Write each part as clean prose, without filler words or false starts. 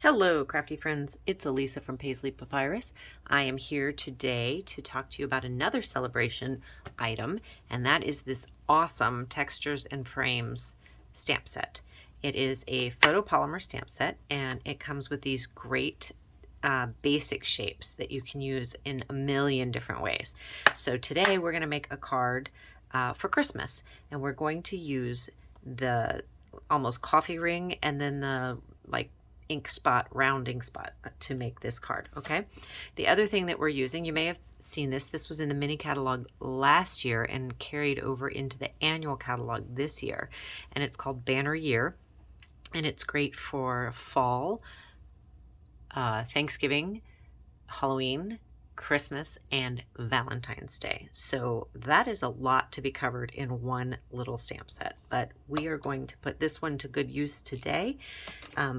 Hello, crafty friends. It's Elisa from Paisley Papyrus. I am here today to talk to you about another celebration item, and that is this awesome Textures and Frames stamp set. It is a photopolymer stamp set, and it comes with these great basic shapes that you can use in a million different ways. So today we're going to make a card for Christmas, and we're going to use the almost coffee ring and then the ink spot, rounding spot to make this card. Okay. The other thing that we're using, you may have seen this was in the mini catalog last year and carried over into the annual catalog this year, and it's called Banner Year, and it's great for fall, Thanksgiving, Halloween, Christmas, and Valentine's Day. So that is a lot to be covered in one little stamp set, but we are going to put this one to good use today.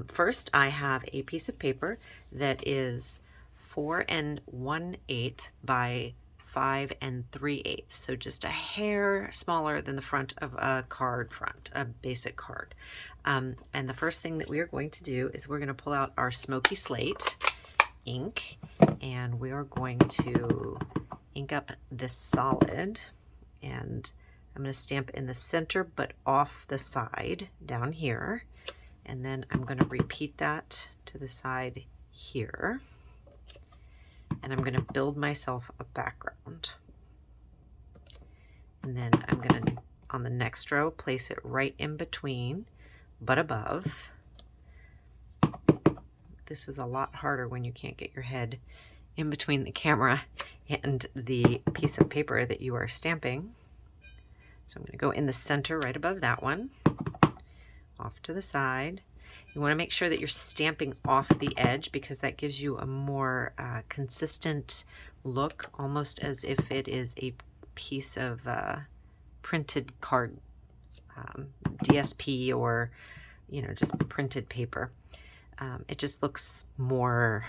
First, I have a piece of paper that is 4 1/8 by 5 3/8, so just a hair smaller than the front of a card front, a basic card. And the first thing that we are going to do is we're going to pull out our smoky slate ink, and we are going to ink up this solid, and I'm going to stamp in the center but off the side down here, and then I'm going to repeat that to the side here, and I'm going to build myself a background, and then I'm going to, on the next row, place it right in between but above. This is a lot harder when you can't get your head in between the camera and the piece of paper that you are stamping. So I'm going to go in the center right above that one, off to the side. You want to make sure that you're stamping off the edge because that gives you a more consistent look, almost as if it is a piece of printed card, DSP, or just printed paper. It just looks more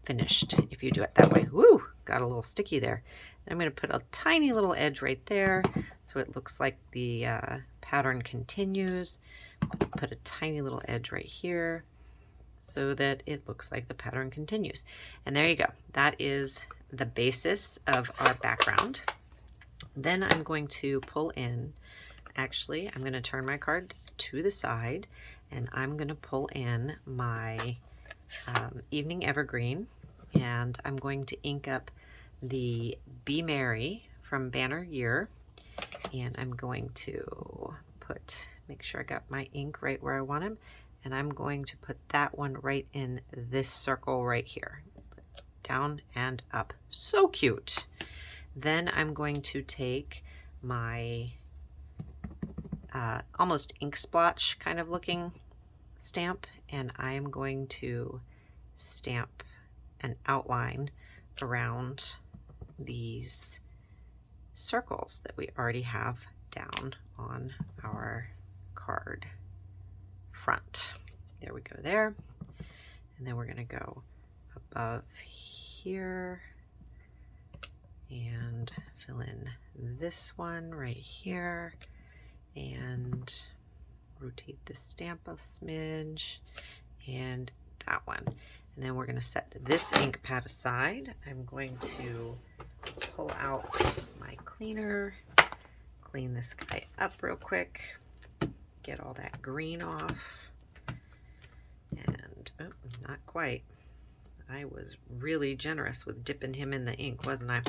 finished if you do it that way. Woo! Got a little sticky there. I'm going to put a tiny little edge right there so it looks like the pattern continues. Put a tiny little edge right here so that it looks like the pattern continues. And there you go. That is the basis of our background. Then I'm going to pull in, actually, I'm going to turn my card to the side, and I'm going to pull in my Evening Evergreen, and I'm going to ink up the Be Merry from Banner Year, and I'm going to make sure I got my ink right where I want him, and I'm going to put that one right in this circle right here, down and up. So cute. Then I'm going to take my almost ink splotch kind of looking stamp, and I am going to stamp an outline around these circles that we already have down on our card front. There we go there. And then we're going to go above here and fill in this one right here and rotate the stamp a smidge, and that one. And then we're going to set this ink pad aside. I'm going to pull out my cleaner, clean this guy up real quick, get all that green off, and oh, not quite. I was really generous with dipping him in the ink, wasn't I?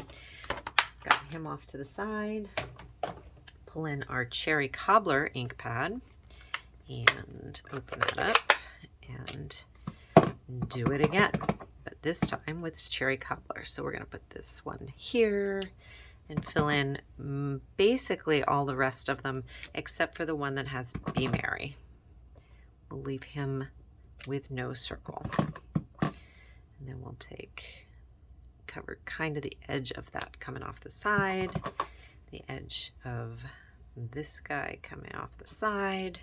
Got him off to the side. Pull in our Cherry Cobbler ink pad and open that up and do it again, but this time with Cherry Cobbler. So we're going to put this one here and fill in basically all the rest of them except for the one that has Be Merry. We'll leave him with no circle. And then we'll cover kind of the edge of that coming off the side, the edge of this guy coming off the side,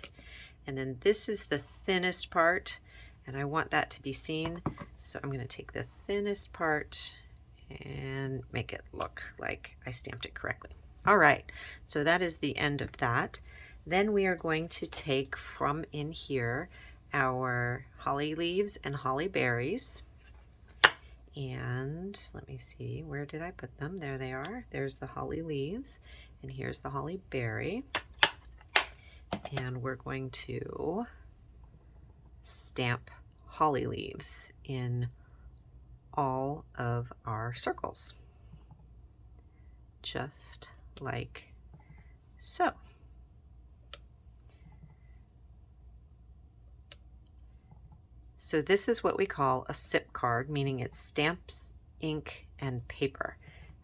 and then this is the thinnest part, and I want that to be seen, so I'm going to take the thinnest part and make it look like I stamped it correctly. All right, so that is the end of that. Then we are going to take from in here our holly leaves and holly berries. And let me see, where did I put them? There they are. There's the holly leaves, and here's the holly berry. And we're going to stamp holly leaves in all of our circles, just like so. So this is what we call a SIP card, meaning it's stamps, ink, and paper.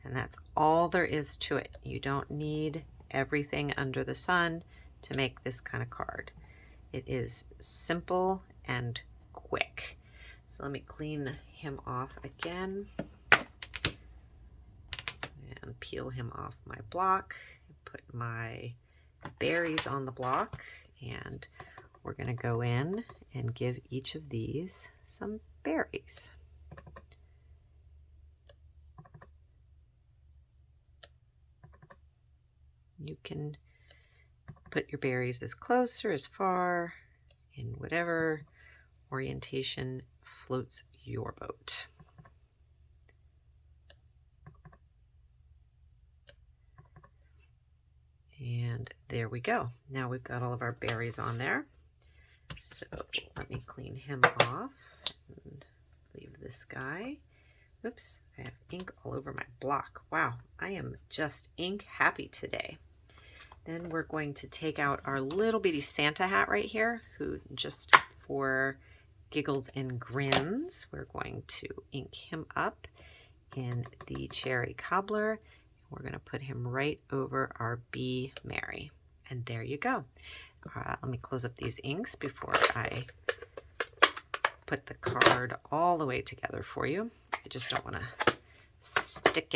And that's all there is to it. You don't need everything under the sun to make this kind of card. It is simple and quick. So let me clean him off again and peel him off my block. Put my berries on the block, and we're going to go in and give each of these some berries. You can put your berries as close or as far, in whatever orientation floats your boat. And there we go. Now we've got all of our berries on there. So let me clean him off and leave this guy. Oops, I have ink all over my block. Wow, I am just ink happy today. Then we're going to take out our little bitty Santa hat right here, who just for giggles and grins, we're going to ink him up in the cherry cobbler. We're going to put him right over our Be Merry. And there you go. Let me close up these inks before I put the card all the way together for you. I just don't want to stick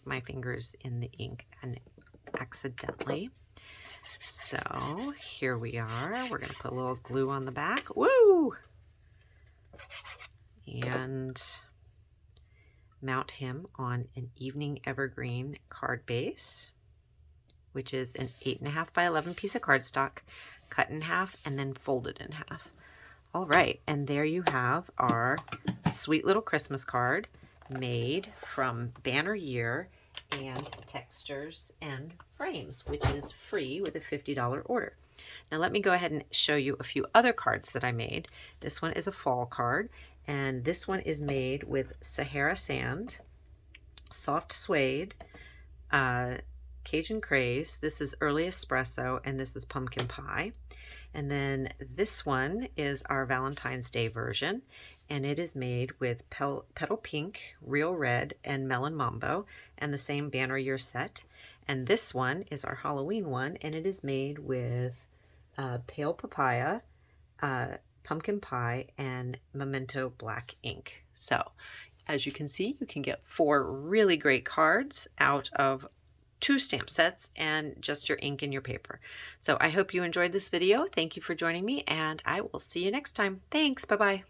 my fingers in the ink and accidentally. So here we are. We're going to put a little glue on the back. Woo! And mount him on an Evening Evergreen card base, which is an 8.5 by 11 piece of cardstock, cut in half and then folded in half. All right, and there you have our sweet little Christmas card made from Banner Year and Textures and Frames, which is free with a $50 order. Now let me go ahead and show you a few other cards that I made. This one is a fall card, and this one is made with Sahara Sand, Soft Suede, Cajun Craze, this is Early Espresso, and this is Pumpkin Pie. And then this one is our Valentine's Day version, and it is made with Petal Pink, Real Red, and Melon Mambo, and the same Banner Year set. And this one is our Halloween one, and it is made with Pale Papaya, Pumpkin Pie, and Memento Black ink. So, as you can see, you can get 4 really great cards out of 2 stamp sets and just your ink and your paper. So I hope you enjoyed this video. Thank you for joining me, and I will see you next time. Thanks. Bye-bye.